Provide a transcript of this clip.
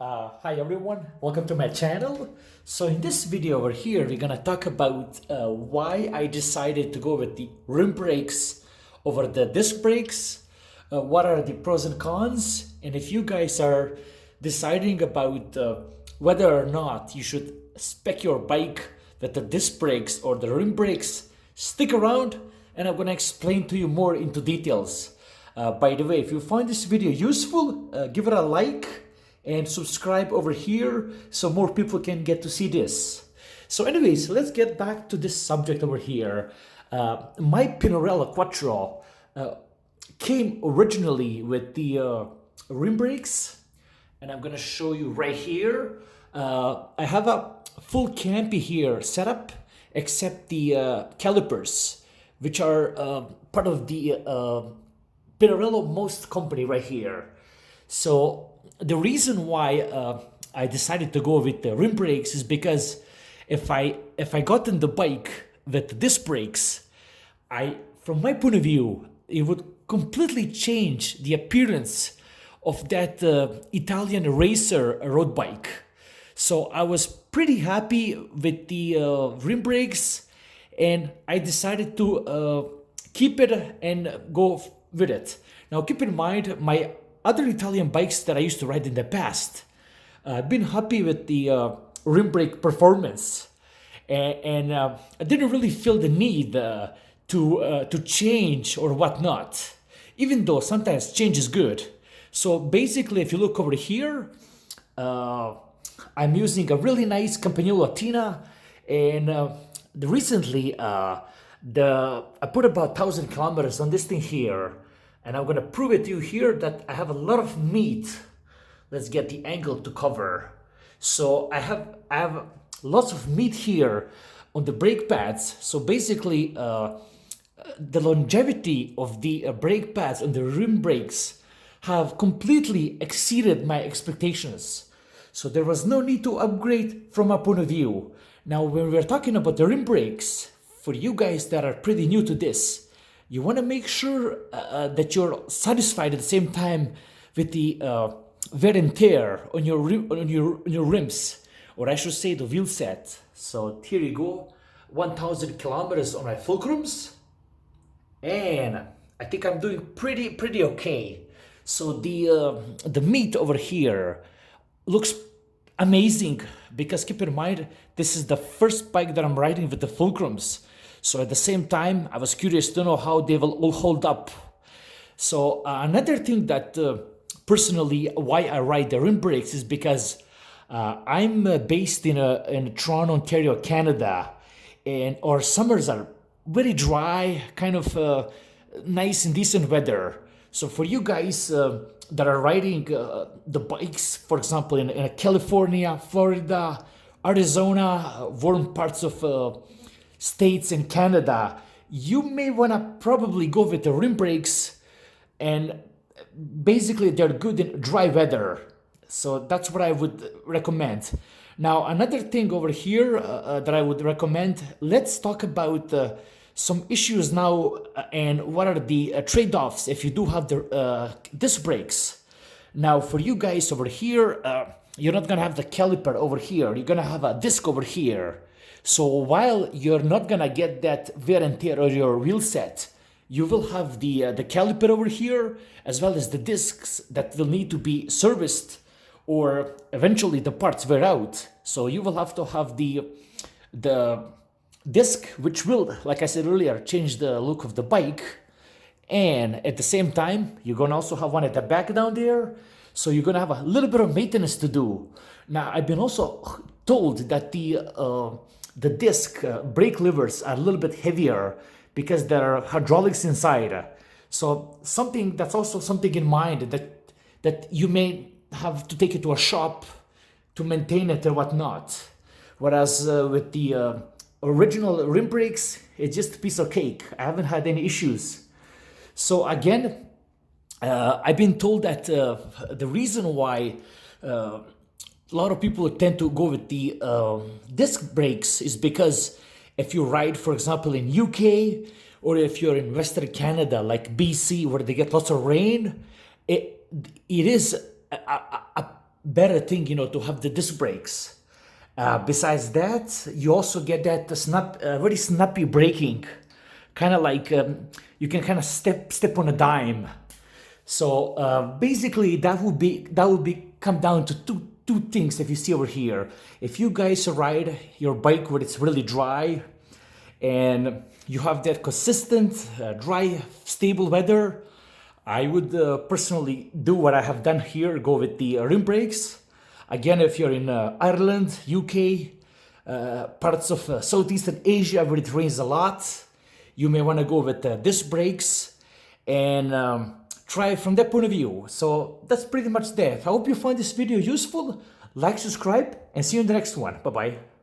Hi everyone, welcome to my channel. So in this video over here, we're gonna talk about why I decided to go with the rim brakes over the disc brakes. What are the pros and cons? And if you guys are deciding about whether or not you should spec your bike with the disc brakes or the rim brakes, stick around and I'm gonna explain to you more into details. By the way, if you find this video useful, give it a like and subscribe over here so more people can get to see this. So anyways, let's get back to this subject over here. My Pinarello Quattro came originally with the rim brakes, and I'm gonna show you right here. I have a full canopy here set up except the calipers, which are part of the Pinarello Most company right here. So the reason why I decided to go with the rim brakes is because if I got in the bike with disc brakes, from my point of view, it would completely change the appearance of that Italian racer road bike. So I was pretty happy with the rim brakes, and I decided to keep it and go with it. Now keep in mind, my other Italian bikes that I used to ride in the past, I've been happy with the rim brake performance, and I didn't really feel the need to change or whatnot, even though sometimes change is good. So basically, if you look over here, I'm using a really nice Campagnolo Latina, and recently I put about 1,000 kilometers on this thing here. And I'm gonna prove it to you here that I have a lot of meat. Let's get the angle to cover. So I have lots of meat here on the brake pads. So basically, the longevity of the brake pads on the rim brakes have completely exceeded my expectations. So there was no need to upgrade from my point of view. Now, when we're talking about the rim brakes, for you guys that are pretty new to this, you want to make sure that you're satisfied at the same time with the wear and tear on your rims, or I should say the wheel set. So here you go, 1,000 kilometers on my fulcrums, and I think I'm doing pretty okay. So the meat over here looks amazing, because keep in mind, this is the first bike that I'm riding with the fulcrums. So at the same time, I was curious to know how they will all hold up. So another thing that personally why I ride the rim brakes is because I'm based in Toronto, Ontario, Canada, and our summers are very dry, kind of nice and decent weather. So for you guys that are riding the bikes, for example, in California, Florida, Arizona, warm parts of states in Canada, you may want to probably go with the rim brakes, and basically they're good in dry weather. So that's what I would recommend. Now, another thing over here that I would recommend, let's talk about some issues now and what are the trade-offs if you do have the disc brakes. Now, for you guys over here, you're not gonna have the caliper over here, you're gonna have a disc over here. So while you're not gonna get that wear and tear on your wheel set, you will have the caliper over here, as well as the discs that will need to be serviced, or eventually the parts wear out. So you will have to have the disc, which will, like I said earlier, change the look of the bike. And at the same time, you're gonna also have one at the back down there. So you're gonna have a little bit of maintenance to do. Now, I've been also told that the disc brake levers are a little bit heavier because there are hydraulics inside. So that's also something in mind, that you may have to take it to a shop to maintain it or whatnot. Whereas with the original rim brakes, it's just a piece of cake. I haven't had any issues. So again, I've been told that the reason why a lot of people tend to go with the disc brakes is because if you ride, for example, in UK, or if you're in Western Canada, like BC, where they get lots of rain, it is a better thing, you know, to have the disc brakes. Besides that, you also get that very snappy braking, kind of like you can kind of step on a dime. So basically, that would be come down to two things. If you see over here, if you guys ride your bike when it's really dry, and you have that consistent, dry, stable weather, I would personally do what I have done here, go with the rim brakes. Again, if you're in Ireland, UK, parts of Southeastern Asia where it rains a lot, you may want to go with disc brakes and try it from that point of view. So that's pretty much that. I hope you find this video useful. Like, subscribe, and see you in the next one. Bye-bye.